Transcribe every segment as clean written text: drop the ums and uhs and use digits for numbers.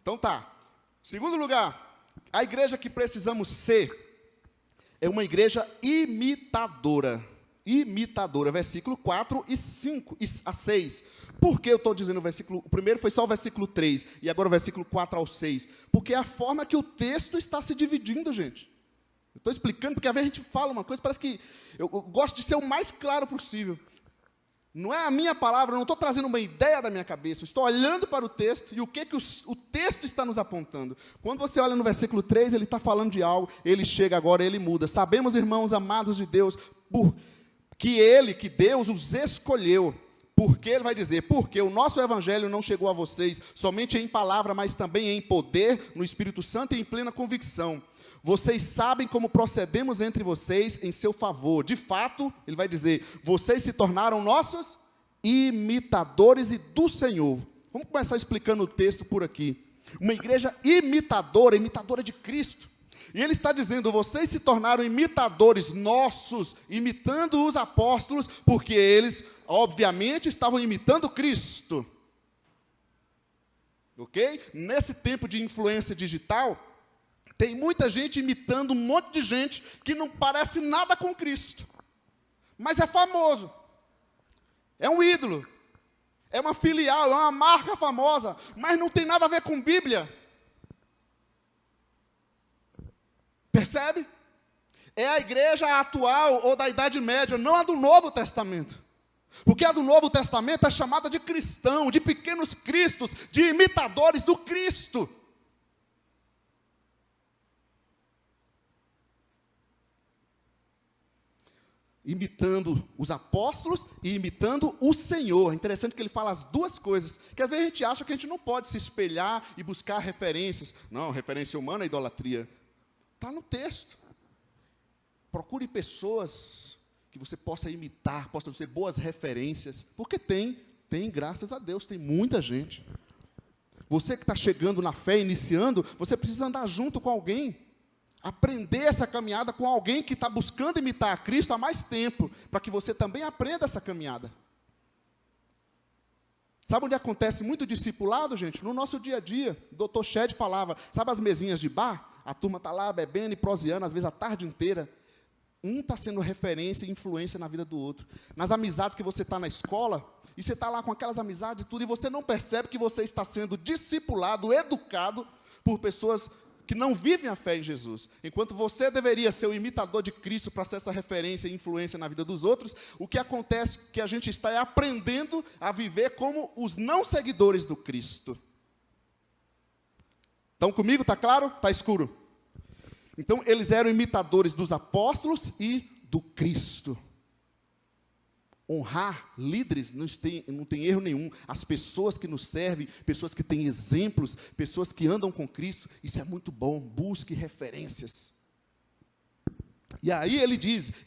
Então tá. Segundo lugar, a igreja que precisamos ser é uma igreja imitadora. Imitadora, versículo 4 e 5 a 6. Por que eu estou dizendo o versículo? O primeiro foi só o versículo 3, e agora o versículo 4 ao 6. Porque é a forma que o texto está se dividindo, gente. Eu estou explicando, porque às vezes a gente fala uma coisa, parece que eu gosto de ser o mais claro possível. Não é a minha palavra, eu não estou trazendo uma ideia da minha cabeça, eu estou olhando para o texto e o que o texto está nos apontando. Quando você olha no versículo 3, ele está falando de algo, ele chega agora, ele muda. Sabemos, irmãos amados de Deus, que Deus os escolheu. Porque ele vai dizer, porque o nosso evangelho não chegou a vocês somente em palavra, mas também em poder, no Espírito Santo e em plena convicção. Vocês sabem como procedemos entre vocês em seu favor. De fato, ele vai dizer, vocês se tornaram nossos imitadores e do Senhor. Vamos começar explicando o texto por aqui. Uma igreja imitadora de Cristo. E ele está dizendo, vocês se tornaram imitadores nossos, imitando os apóstolos, porque eles, obviamente, estavam imitando Cristo. Ok? Nesse tempo de influência digital, tem muita gente imitando um monte de gente que não parece nada com Cristo. Mas é famoso. É um ídolo. É uma filial, é uma marca famosa. Mas não tem nada a ver com Bíblia. Percebe? É a igreja atual ou da Idade Média, não a do Novo Testamento. Porque a do Novo Testamento é chamada de cristão, de pequenos cristos, de imitadores do Cristo. Imitando os apóstolos e imitando o Senhor. É interessante que ele fala as duas coisas, que às vezes a gente acha que a gente não pode se espelhar e buscar referências. Não, referência humana é idolatria. Está no texto. Procure pessoas que você possa imitar, possam ser boas referências, porque tem, graças a Deus, tem muita gente. Você que está chegando na fé, iniciando, você precisa andar junto com alguém, aprender essa caminhada com alguém que está buscando imitar a Cristo há mais tempo, para que você também aprenda essa caminhada. Sabe onde acontece muito discipulado, gente? No nosso dia a dia. O Dr. Shed falava, sabe as mesinhas de bar? A turma está lá bebendo e proseando, às vezes a tarde inteira. Um está sendo referência e influência na vida do outro. Nas amizades que você está na escola, e você está lá com aquelas amizades e tudo, e você não percebe que você está sendo discipulado, educado por pessoas que não vivem a fé em Jesus. Enquanto você deveria ser o imitador de Cristo para ser essa referência e influência na vida dos outros, o que acontece é que a gente está aprendendo a viver como os não seguidores do Cristo. Estão comigo? Está claro? Está escuro? Então, eles eram imitadores dos apóstolos e do Cristo. Honrar líderes não tem erro nenhum. As pessoas que nos servem, pessoas que têm exemplos, pessoas que andam com Cristo, isso é muito bom. Busque referências. E aí ele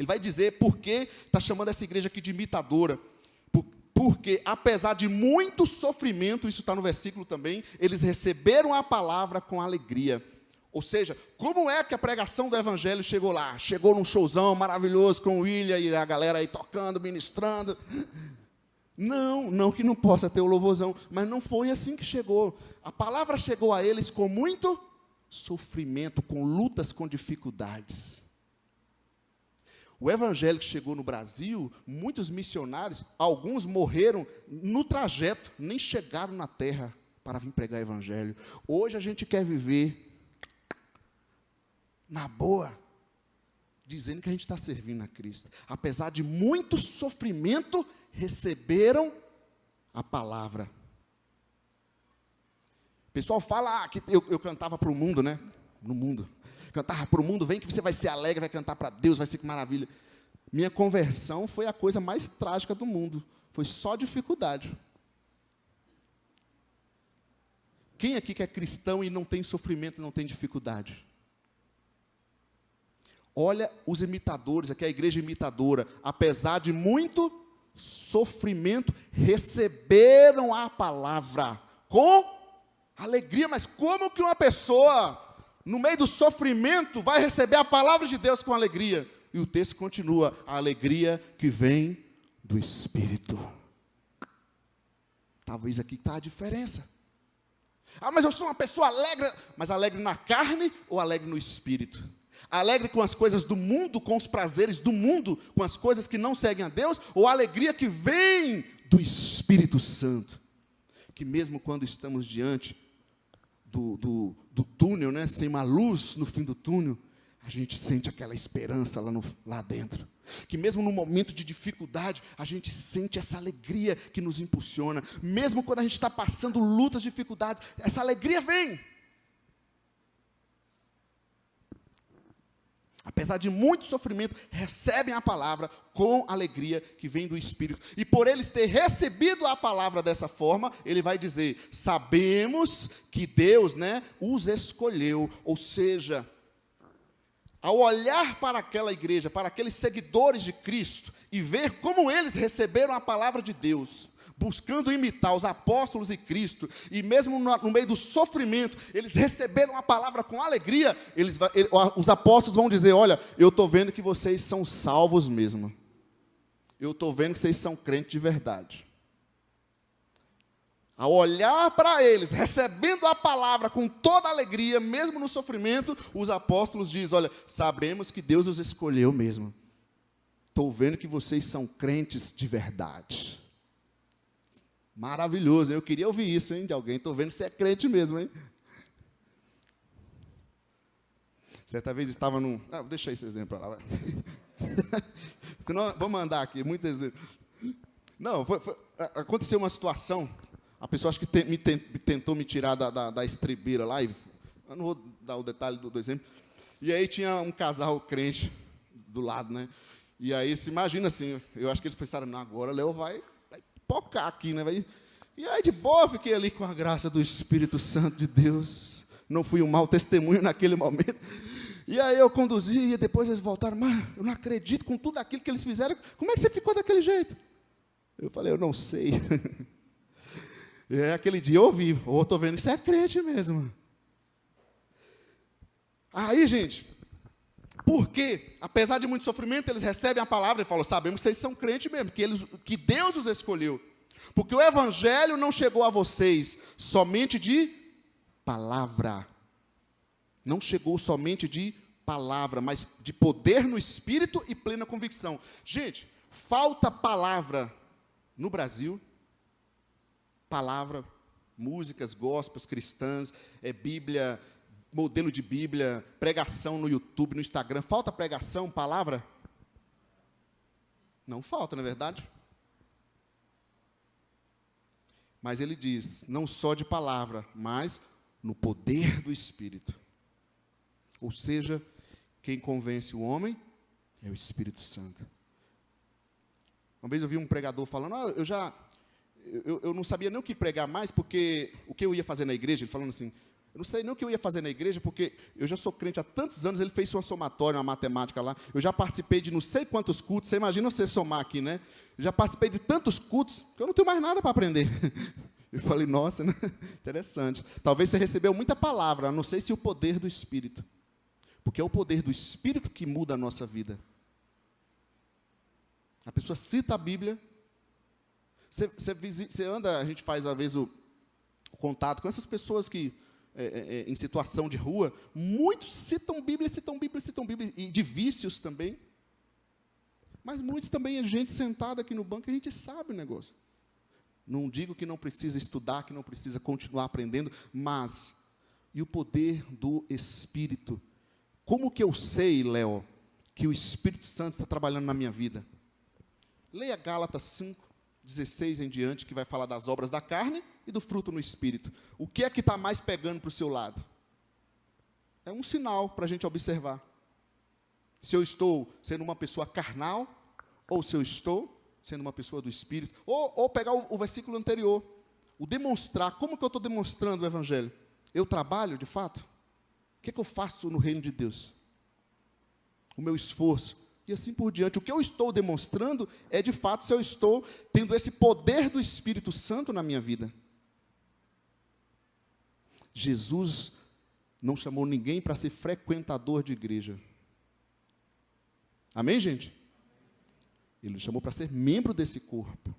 vai dizer por que está chamando essa igreja aqui de imitadora. Porque, apesar de muito sofrimento, isso está no versículo também, eles receberam a palavra com alegria. Ou seja, como é que a pregação do evangelho chegou lá? Chegou num showzão maravilhoso com o William e a galera aí tocando, ministrando. Não que não possa ter o louvorzão, mas não foi assim que chegou. A palavra chegou a eles com muito sofrimento, com lutas, com dificuldades. O evangelho que chegou no Brasil, muitos missionários, alguns morreram no trajeto, nem chegaram na terra para vir pregar o evangelho. Hoje a gente quer viver na boa, dizendo que a gente está servindo a Cristo. Apesar de muito sofrimento, receberam a palavra. O pessoal fala que eu cantava para o mundo, né? No mundo. Cantava para o mundo, vem que você vai ser alegre, vai cantar para Deus, vai ser que maravilha. Minha conversão foi a coisa mais trágica do mundo. Foi só dificuldade. Quem aqui que é cristão e não tem sofrimento, não tem dificuldade? Olha os imitadores, aqui é a igreja imitadora, apesar de muito sofrimento, receberam a palavra com alegria. Mas como que uma pessoa, no meio do sofrimento, vai receber a palavra de Deus com alegria? E o texto continua, a alegria que vem do Espírito. Talvez aqui está a diferença. Ah, mas eu sou uma pessoa alegre. Mas alegre na carne ou alegre no espírito? Alegre com as coisas do mundo, com os prazeres do mundo, com as coisas que não seguem a Deus, ou a alegria que vem do Espírito Santo? Que mesmo quando estamos diante do túnel, né, sem uma luz no fim do túnel, a gente sente aquela esperança lá dentro. Que mesmo no momento de dificuldade, a gente sente essa alegria que nos impulsiona. Mesmo quando a gente está passando lutas, dificuldades, essa alegria vem. Apesar de muito sofrimento, recebem a palavra com alegria que vem do Espírito. E por eles ter recebido a palavra dessa forma, ele vai dizer: sabemos que Deus, né, os escolheu. Ou seja, ao olhar para aquela igreja, para aqueles seguidores de Cristo, e ver como eles receberam a palavra de Deus, buscando imitar os apóstolos e Cristo, e mesmo no meio do sofrimento, eles receberam a palavra com alegria, os apóstolos vão dizer: olha, eu estou vendo que vocês são salvos mesmo, eu estou vendo que vocês são crentes de verdade. Ao olhar para eles, recebendo a palavra com toda alegria, mesmo no sofrimento, os apóstolos dizem: olha, sabemos que Deus os escolheu mesmo, estou vendo que vocês são crentes de verdade. Maravilhoso, eu queria ouvir isso, hein, de alguém. Estou vendo que você é crente mesmo, hein? Certa vez estava num... deixa esse exemplo lá. Senão, vou mandar aqui, muito exemplo. Não, aconteceu uma situação, a pessoa acho que tentou me tirar da estribeira lá, e eu não vou dar o detalhe do exemplo. E aí tinha um casal crente do lado, né? E aí, se imagina assim, eu acho que eles pensaram: não, agora o Léo vai pocar aqui, né? E aí de boa, fiquei ali com a graça do Espírito Santo de Deus. Não fui um mau testemunho naquele momento. E aí eu conduzi, e depois eles voltaram: mas eu não acredito com tudo aquilo que eles fizeram. Como é que você ficou daquele jeito? Eu falei: eu não sei. E aí, aquele dia eu ouvi: estou vendo que você é crente mesmo. Aí, gente, porque, apesar de muito sofrimento, eles recebem a palavra e falam: sabemos que vocês são crentes mesmo, que Deus os escolheu. Porque o Evangelho não chegou a vocês somente de palavra. Não chegou somente de palavra, mas de poder no Espírito e plena convicção. Gente, falta palavra no Brasil. Palavra, músicas, gospels, cristãs, Bíblia, modelo de Bíblia, pregação no YouTube, no Instagram. Falta pregação, palavra? Não falta, não é verdade? Mas ele diz: não só de palavra, mas no poder do Espírito. Ou seja, quem convence o homem é o Espírito Santo. Uma vez eu vi um pregador falando: eu não sabia nem o que pregar mais, porque o que eu ia fazer na igreja, ele falando assim: eu não sei nem o que eu ia fazer na igreja, porque eu já sou crente há tantos anos. Ele fez uma somatória, uma matemática lá. Eu já participei de não sei quantos cultos. Você imagina você somar aqui, né? Eu já participei de tantos cultos que eu não tenho mais nada para aprender. Eu falei: nossa, né? Interessante. Talvez você recebeu muita palavra, não sei se o poder do Espírito. Porque é o poder do Espírito que muda a nossa vida. A pessoa cita a Bíblia. Você anda, a gente faz às vezes o contato com essas pessoas que, em situação de rua, muitos citam Bíblia, e de vícios também. Mas muitos também é gente sentada aqui no banco, e a gente sabe o negócio. Não digo que não precisa estudar, que não precisa continuar aprendendo, mas, e o poder do Espírito? Como que eu sei, Léo, que o Espírito Santo está trabalhando na minha vida? Leia Gálatas 5:16 em diante, que vai falar das obras da carne e do fruto no Espírito. O que é que está mais pegando para o seu lado? É um sinal para a gente observar. Se eu estou sendo uma pessoa carnal, ou se eu estou sendo uma pessoa do Espírito. Ou pegar o versículo anterior, o demonstrar. Como que eu estou demonstrando o Evangelho? Eu trabalho, de fato? O que é que eu faço no reino de Deus? O meu esforço. E assim por diante. O que eu estou demonstrando é, de fato, se eu estou tendo esse poder do Espírito Santo na minha vida. Jesus não chamou ninguém para ser frequentador de igreja. Amém, gente? Ele chamou para ser membro desse corpo.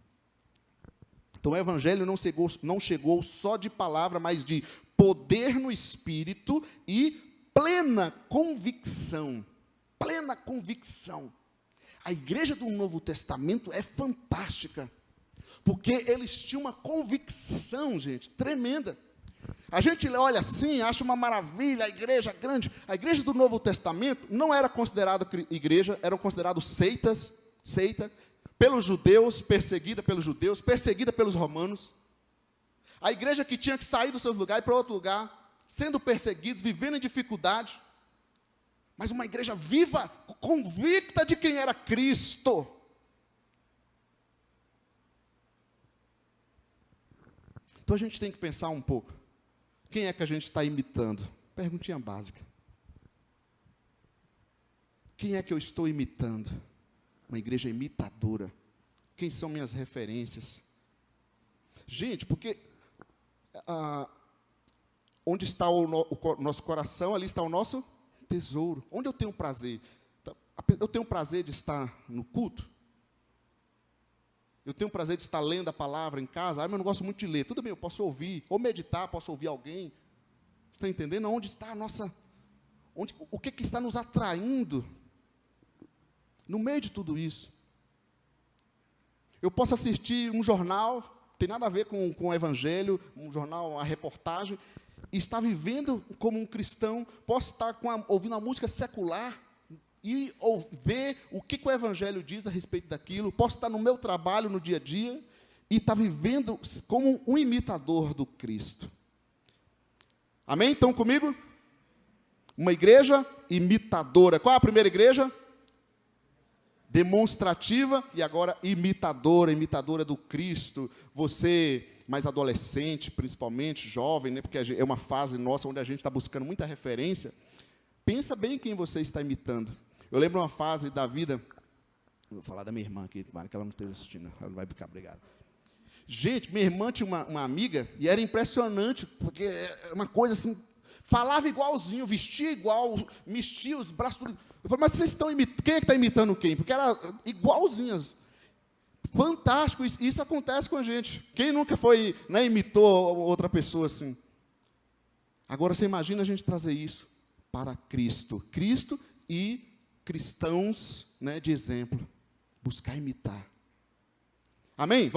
Então o Evangelho não chegou só de palavra, mas de poder no Espírito e plena convicção. Plena convicção. A igreja do Novo Testamento é fantástica, porque eles tinham uma convicção, gente, tremenda. A gente olha assim, acha uma maravilha, a igreja grande. A igreja do Novo Testamento não era considerada igreja, eram considerados seita, pelos judeus, perseguida pelos romanos. A igreja que tinha que sair dos seus lugares para outro lugar, sendo perseguidos, vivendo em dificuldade. Mas uma igreja viva, convicta de quem era Cristo. Então a gente tem que pensar um pouco. Quem é que a gente está imitando? Perguntinha básica. Quem é que eu estou imitando? Uma igreja imitadora. Quem são minhas referências? Gente, porque onde está o nosso coração, ali está o nosso tesouro. Onde eu tenho prazer? Eu tenho prazer de estar no culto? Eu tenho prazer de estar lendo a palavra em casa? Mas eu não gosto muito de ler. Tudo bem, eu posso ouvir, ou meditar, posso ouvir alguém. Você está entendendo? Onde está a nossa... o que está nos atraindo? No meio de tudo isso. Eu posso assistir um jornal, tem nada a ver com o evangelho, um jornal, uma reportagem, e estar vivendo como um cristão. Posso estar ouvindo a música secular, e ver o que o evangelho diz a respeito daquilo. Posso estar no meu trabalho, no dia a dia, e estar vivendo como um imitador do Cristo. Amém? Estão comigo? Uma igreja imitadora. Qual é a primeira igreja? Demonstrativa, e agora imitadora do Cristo. Você, mais adolescente, principalmente, jovem, né, porque é uma fase nossa onde a gente está buscando muita referência. Pensa bem quem você está imitando. Eu lembro uma fase da vida, vou falar da minha irmã aqui, tomara que ela não esteja assistindo, ela não vai ficar obrigada. Gente, minha irmã tinha uma amiga, e era impressionante, porque era uma coisa assim, falava igualzinho, vestia igual, mexia os braços, tudo. Eu falei, mas vocês estão imitando, quem é que está imitando quem? Porque era igualzinhas. Fantástico, isso acontece com a gente. Quem nunca foi, né, imitou outra pessoa assim? Agora você imagina a gente trazer isso para Cristo. Cristo e cristãos, né, de exemplo. Buscar imitar. Amém? Vamos